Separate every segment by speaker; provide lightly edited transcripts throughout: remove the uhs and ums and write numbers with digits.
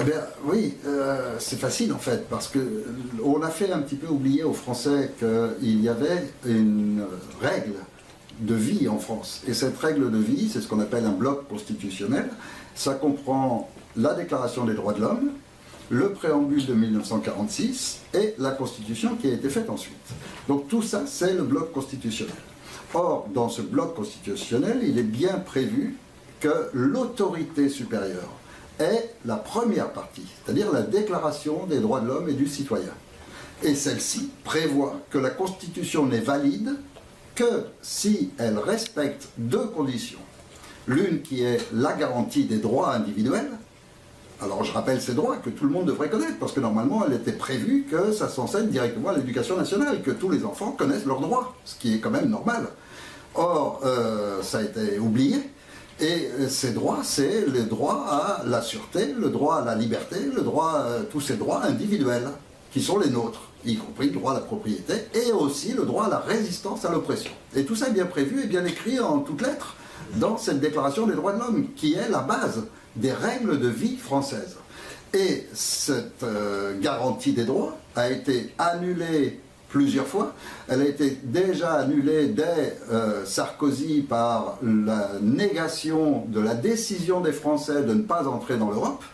Speaker 1: Eh bien, oui, c'est facile en fait, parce qu'on a fait un petit peu oublier aux Français qu'il y avait une règle de vie en France. Et cette règle de vie, c'est ce qu'on appelle un bloc constitutionnel. Ça comprend la Déclaration des droits de l'homme, le préambule de 1946 et la Constitution qui a été faite ensuite. Donc tout ça, c'est le bloc constitutionnel. Or, dans ce bloc constitutionnel, il est bien prévu que l'autorité supérieure est la première partie, c'est-à-dire la Déclaration des droits de l'homme et du citoyen. Et celle-ci prévoit que la Constitution n'est valide que si elle respecte deux conditions. L'une qui est la garantie des droits individuels. Alors je rappelle ces droits que tout le monde devrait connaître, parce que normalement elle était prévue que ça s'enseigne directement à l'éducation nationale, que tous les enfants connaissent leurs droits, ce qui est quand même normal. Or, ça a été oublié, et ces droits, c'est le droit à la sûreté, le droit à la liberté, le droit, tous ces droits individuels, qui sont les nôtres, y compris le droit à la propriété, et aussi le droit à la résistance à l'oppression. Et tout ça est bien prévu et bien écrit en toutes lettres dans cette Déclaration des droits de l'homme, qui est la base des règles de vie françaises. Et cette garantie des droits a été annulée plusieurs fois. Elle a été déjà annulée dès Sarkozy par la négation de la décision des Français de ne pas entrer dans l'Europe.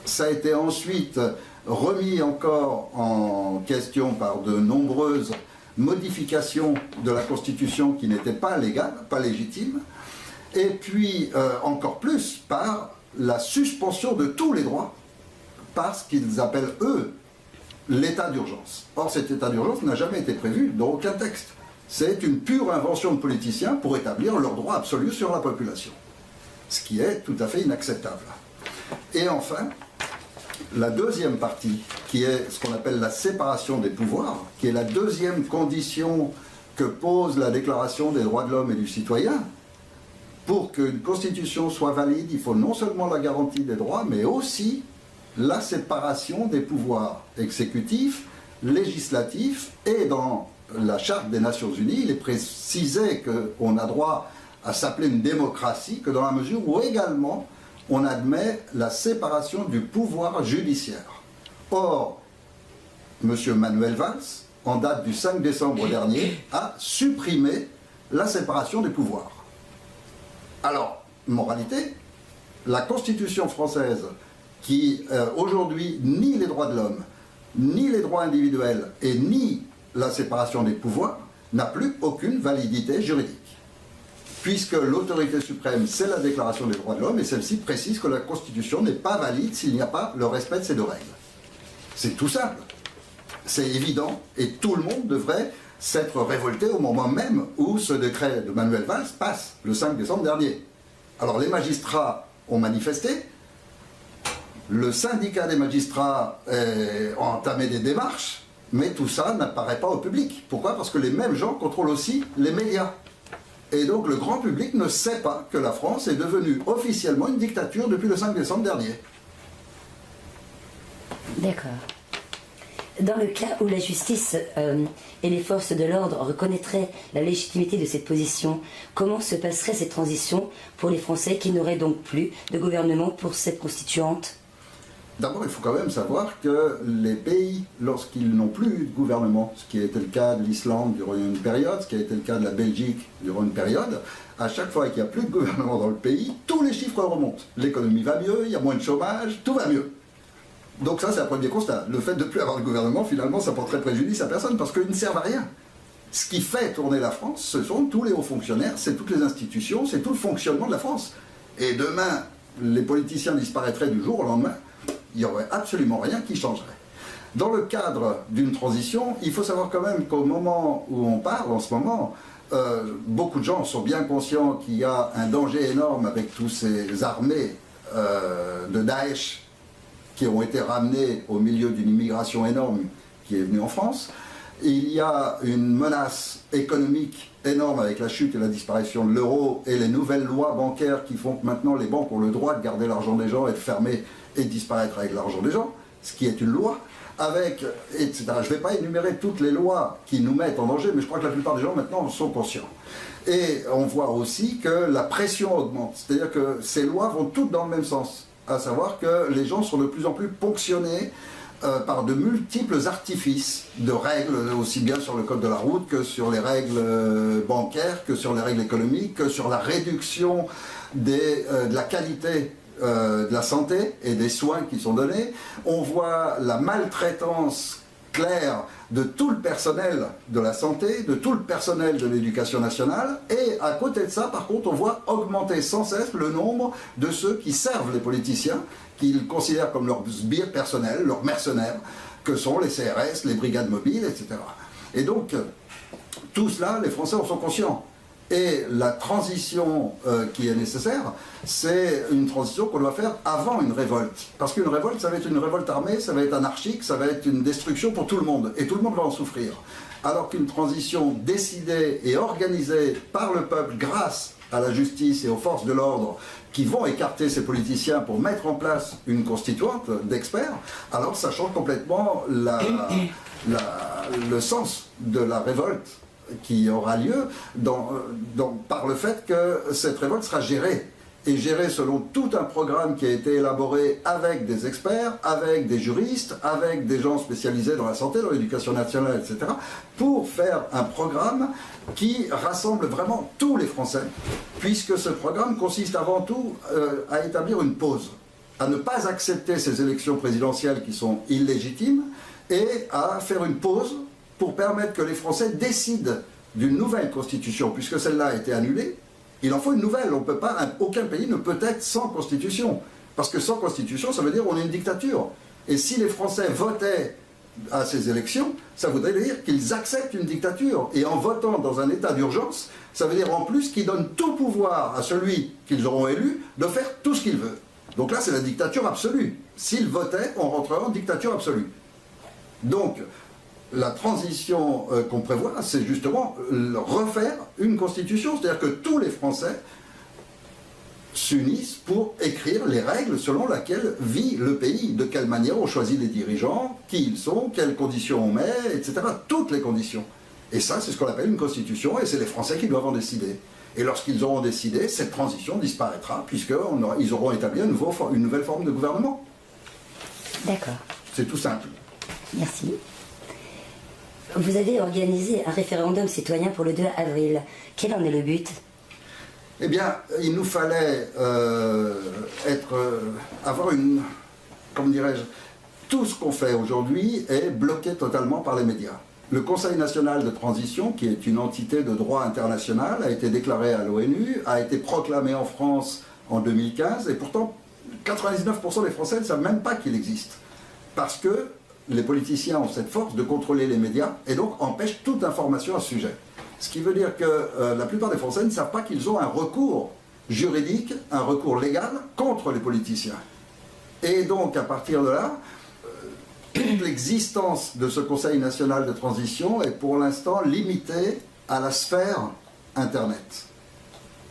Speaker 1: Ça a été ensuite remis encore en question par de nombreuses modifications de la Constitution qui n'étaient pas légales, pas légitimes, et puis encore plus par la suspension de tous les droits, par ce qu'ils appellent, eux, l'état d'urgence. Or, cet état d'urgence n'a jamais été prévu dans aucun texte. C'est une pure invention de politiciens pour établir leur droit absolu sur la population, ce qui est tout à fait inacceptable. Et enfin, la deuxième partie, qui est ce qu'on appelle la séparation des pouvoirs, qui est la deuxième condition que pose la Déclaration des droits de l'homme et du citoyen. Pour qu'une constitution soit valide, il faut non seulement la garantie des droits, mais aussi la séparation des pouvoirs exécutifs, législatifs, et dans la Charte des Nations Unies, il est précisé qu'on a droit à s'appeler une démocratie, que dans la mesure où également on admet la séparation du pouvoir judiciaire. Or, M. Manuel Valls, en date du 5 décembre dernier, a supprimé la séparation des pouvoirs. Alors, moralité, la Constitution française, qui aujourd'hui nie les droits de l'homme, ni les droits individuels et ni la séparation des pouvoirs, n'a plus aucune validité juridique. Puisque l'autorité suprême, c'est la Déclaration des droits de l'homme, et celle-ci précise que la Constitution n'est pas valide s'il n'y a pas le respect de ces deux règles. C'est tout simple, c'est évident, et tout le monde devrait s'être révolté au moment même où ce décret de Manuel Valls passe, le 5 décembre dernier. Alors les magistrats ont manifesté, le syndicat des magistrats a entamé des démarches, mais tout ça n'apparaît pas au public. Pourquoi? Parce que les mêmes gens contrôlent aussi les médias. Et donc le grand public ne sait pas que la France est devenue officiellement une dictature depuis le 5 décembre dernier.
Speaker 2: D'accord. Dans le cas où la justice et les forces de l'ordre reconnaîtraient la légitimité de cette position, comment se passerait cette transition pour les Français qui n'auraient donc plus de gouvernement pour cette constituante?
Speaker 1: D'abord, il faut quand même savoir que les pays, lorsqu'ils n'ont plus de gouvernement, ce qui a été le cas de l'Islande durant une période, ce qui a été le cas de la Belgique durant une période, à chaque fois qu'il n'y a plus de gouvernement dans le pays, tous les chiffres remontent. L'économie va mieux, il y a moins de chômage, tout va mieux. Donc ça, c'est un premier constat. Le fait de ne plus avoir de gouvernement, finalement, ça porterait préjudice à personne, parce qu'ils ne servent à rien. Ce qui fait tourner la France, ce sont tous les hauts fonctionnaires, c'est toutes les institutions, c'est tout le fonctionnement de la France. Et demain, les politiciens disparaîtraient du jour au lendemain, il n'y aurait absolument rien qui changerait. Dans le cadre d'une transition, il faut savoir quand même qu'au moment où on parle, en ce moment, beaucoup de gens sont bien conscients qu'il y a un danger énorme avec tous ces armées de Daesh qui ont été ramenées au milieu d'une immigration énorme qui est venue en France. Il y a une menace économique énorme avec la chute et la disparition de l'euro et les nouvelles lois bancaires qui font que maintenant les banques ont le droit de garder l'argent des gens et de fermer et de disparaître avec l'argent des gens. ce qui est une loi, avec, etc. Je ne vais pas énumérer toutes les lois qui nous mettent en danger, mais je crois que la plupart des gens maintenant en sont conscients. Et on voit aussi que la pression augmente, c'est-à-dire que ces lois vont toutes dans le même sens, à savoir que les gens sont de plus en plus ponctionnés par de multiples artifices de règles, aussi bien sur le code de la route que sur les règles bancaires, que sur les règles économiques, que sur la réduction de la qualité de la santé et des soins qui sont donnés. On voit la maltraitance claire de tout le personnel de la santé, de tout le personnel de l'éducation nationale, et à côté de ça, par contre, on voit augmenter sans cesse le nombre de ceux qui servent les politiciens, qu'ils considèrent comme leurs sbires personnels, leurs mercenaires, que sont les CRS, les brigades mobiles, etc. Et donc, tout cela, les Français en sont conscients. Et la transition qui est nécessaire, c'est une transition qu'on doit faire avant une révolte. Parce qu'une révolte, ça va être une révolte armée, ça va être anarchique, ça va être une destruction pour tout le monde. Et tout le monde va en souffrir. Alors qu'une transition décidée et organisée par le peuple grâce à la justice et aux forces de l'ordre qui vont écarter ces politiciens pour mettre en place une constituante d'experts, alors ça change complètement le sens de la révolte qui aura lieu par le fait que cette révolte sera gérée, et gérée selon tout un programme qui a été élaboré avec des experts, avec des juristes, avec des gens spécialisés dans la santé, dans l'éducation nationale, etc., pour faire un programme qui rassemble vraiment tous les Français, puisque ce programme consiste avant tout à établir une pause, à ne pas accepter ces élections présidentielles qui sont illégitimes, et à faire une pause pour permettre que les Français décident d'une nouvelle constitution, puisque celle-là a été annulée. Il en faut une nouvelle. On peut pas, aucun pays ne peut être sans constitution, parce que sans constitution, ça veut dire qu'on est une dictature. Et si les Français votaient à ces élections, ça voudrait dire qu'ils acceptent une dictature. Et en votant dans un état d'urgence, ça veut dire en plus qu'ils donnent tout pouvoir à celui qu'ils auront élu de faire tout ce qu'il veut. Donc là, c'est la dictature absolue. S'ils votaient, on rentrerait en dictature absolue. Donc, la transition qu'on prévoit, c'est justement refaire une constitution, c'est-à-dire que tous les Français s'unissent pour écrire les règles selon lesquelles vit le pays, de quelle manière on choisit les dirigeants, qui ils sont, quelles conditions on met, etc. Toutes les conditions. Et ça, c'est ce qu'on appelle une constitution, et c'est les Français qui doivent en décider. Et lorsqu'ils auront décidé, cette transition disparaîtra, puisqu'ils auront établi une nouvelle forme de gouvernement.
Speaker 2: D'accord.
Speaker 1: C'est tout simple.
Speaker 2: Merci. Vous avez organisé un référendum citoyen pour le 2 avril. Quel en est le but ?
Speaker 1: Eh bien, il nous fallait avoir une... Comment dirais-je ? Tout ce qu'on fait aujourd'hui est bloqué totalement par les médias. Le Conseil national de transition, qui est une entité de droit international, a été déclaré à l'ONU, a été proclamé en France en 2015, et pourtant 99% des Français ne savent même pas qu'il existe. Parce que les politiciens ont cette force de contrôler les médias et donc empêchent toute information à ce sujet. Ce qui veut dire que la plupart des Français ne savent pas qu'ils ont un recours juridique, un recours légal contre les politiciens. Et donc à partir de là, toute l'existence de ce Conseil national de transition est pour l'instant limitée à la sphère Internet.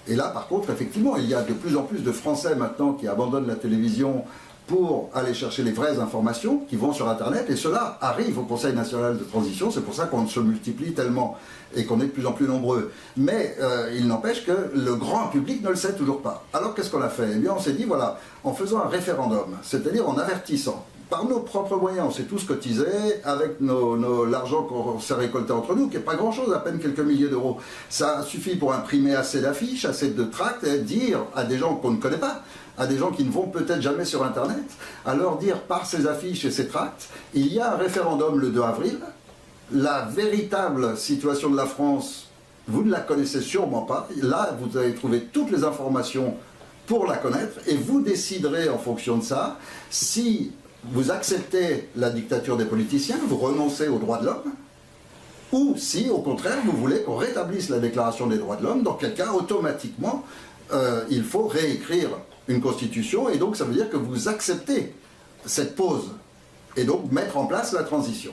Speaker 1: Et là par contre, effectivement, il y a de plus en plus de Français maintenant qui abandonnent la télévision pour aller chercher les vraies informations qui vont sur Internet, et cela arrive au Conseil national de transition, c'est pour ça qu'on se multiplie tellement et qu'on est de plus en plus nombreux. Mais il n'empêche que le grand public ne le sait toujours pas. Alors qu'est-ce qu'on a fait ? Eh bien on s'est dit, voilà, en faisant un référendum, c'est-à-dire en avertissant, par nos propres moyens, on s'est tous cotisés, avec l'argent qu'on s'est récolté entre nous, qui n'est pas grand-chose, à peine quelques milliers d'euros. Ça suffit pour imprimer assez d'affiches, assez de tracts, et dire à des gens qu'on ne connaît pas, à des gens qui ne vont peut-être jamais sur Internet, à leur dire par ces affiches et ces tracts, il y a un référendum le 2 avril, la véritable situation de la France, vous ne la connaissez sûrement pas, là vous allez trouver toutes les informations pour la connaître, et vous déciderez en fonction de ça, si vous acceptez la dictature des politiciens, vous renoncez aux droits de l'homme, ou si au contraire vous voulez qu'on rétablisse la déclaration des droits de l'homme, dans quel cas automatiquement il faut réécrire une constitution, et donc ça veut dire que vous acceptez cette pause, et donc mettre en place la transition.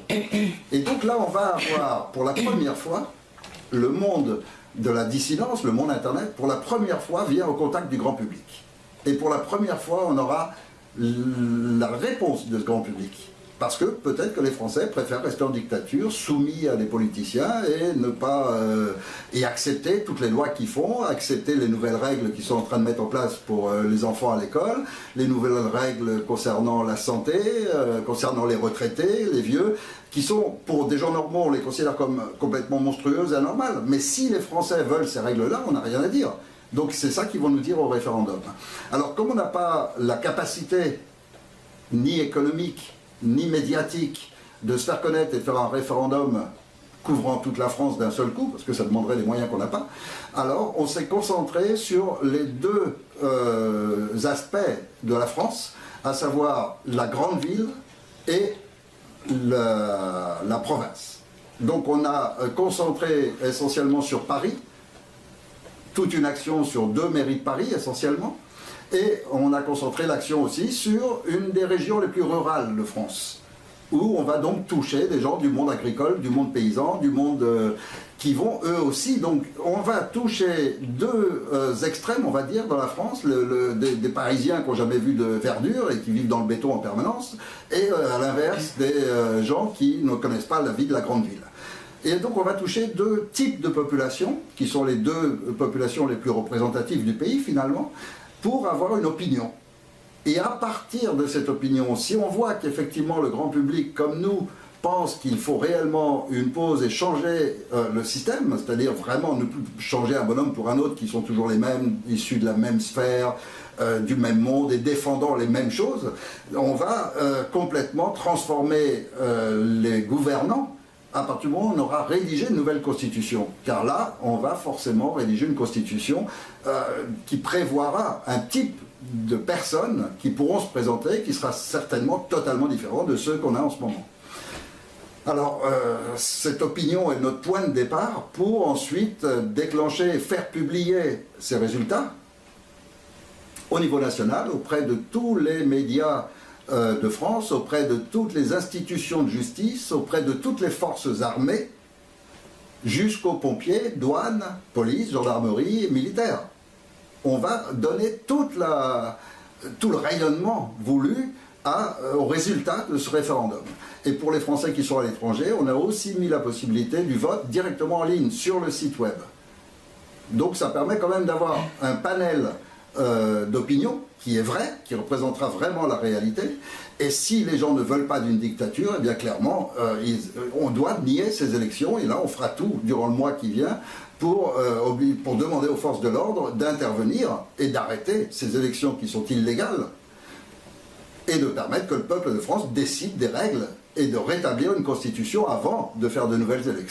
Speaker 1: Et donc là, on va avoir, pour la première fois, le monde de la dissidence, le monde Internet, pour la première fois, vient au contact du grand public. Et pour la première fois, on aura la réponse de ce grand public. Parce que peut-être que les Français préfèrent rester en dictature, soumis à des politiciens et ne pas et accepter toutes les lois qu'ils font, accepter les nouvelles règles qu'ils sont en train de mettre en place pour les enfants à l'école, les nouvelles règles concernant la santé, concernant les retraités, les vieux, qui sont, pour des gens normaux, on les considère comme complètement monstrueuses et anormales. Mais si les Français veulent ces règles-là, on n'a rien à dire. Donc c'est ça qu'ils vont nous dire au référendum. Alors comme on n'a pas la capacité, ni économique, ni médiatique, de se faire connaître et de faire un référendum couvrant toute la France d'un seul coup, parce que ça demanderait des moyens qu'on n'a pas, alors on s'est concentré sur les deux aspects de la France, à savoir la grande ville et la province. Donc on a concentré essentiellement sur Paris, toute une action sur 2 mairies de Paris essentiellement, et on a concentré l'action aussi sur une des régions les plus rurales de France, où on va donc toucher des gens du monde agricole, du monde paysan, du monde qui vont eux aussi. Donc on va toucher 2 extrêmes, on va dire, dans la France, des Parisiens qui n'ont jamais vu de verdure et qui vivent dans le béton en permanence, et à l'inverse des gens qui ne connaissent pas la vie de la grande ville. Et donc on va toucher 2 types de populations, qui sont les 2 populations les plus représentatives du pays finalement, pour avoir une opinion. Et à partir de cette opinion, si on voit qu'effectivement le grand public comme nous pense qu'il faut réellement une pause et changer le système, c'est-à-dire vraiment ne plus changer un bonhomme pour un autre qui sont toujours les mêmes, issus de la même sphère, du même monde et défendant les mêmes choses, on va complètement transformer les gouvernants à partir du moment où on aura rédigé une nouvelle constitution. Car là, on va forcément rédiger une constitution qui prévoira un type de personnes qui pourront se présenter, qui sera certainement totalement différent de ceux qu'on a en ce moment. Alors, cette opinion est notre point de départ pour ensuite déclencher et faire publier ces résultats au niveau national, auprès de tous les médias de France, auprès de toutes les institutions de justice, auprès de toutes les forces armées, jusqu'aux pompiers, douanes, police, gendarmerie, militaires. On va donner tout le rayonnement voulu au résultat de ce référendum. Et pour les Français qui sont à l'étranger, on a aussi mis la possibilité du vote directement en ligne sur le site web. Donc ça permet quand même d'avoir un panel d'opinion qui est vrai, qui représentera vraiment la réalité. Et si les gens ne veulent pas d'une dictature, eh bien clairement, on doit nier ces élections. Et là, on fera tout durant le mois qui vient pour demander aux forces de l'ordre d'intervenir et d'arrêter ces élections qui sont illégales et de permettre que le peuple de France décide des règles et de rétablir une constitution avant de faire de nouvelles élections.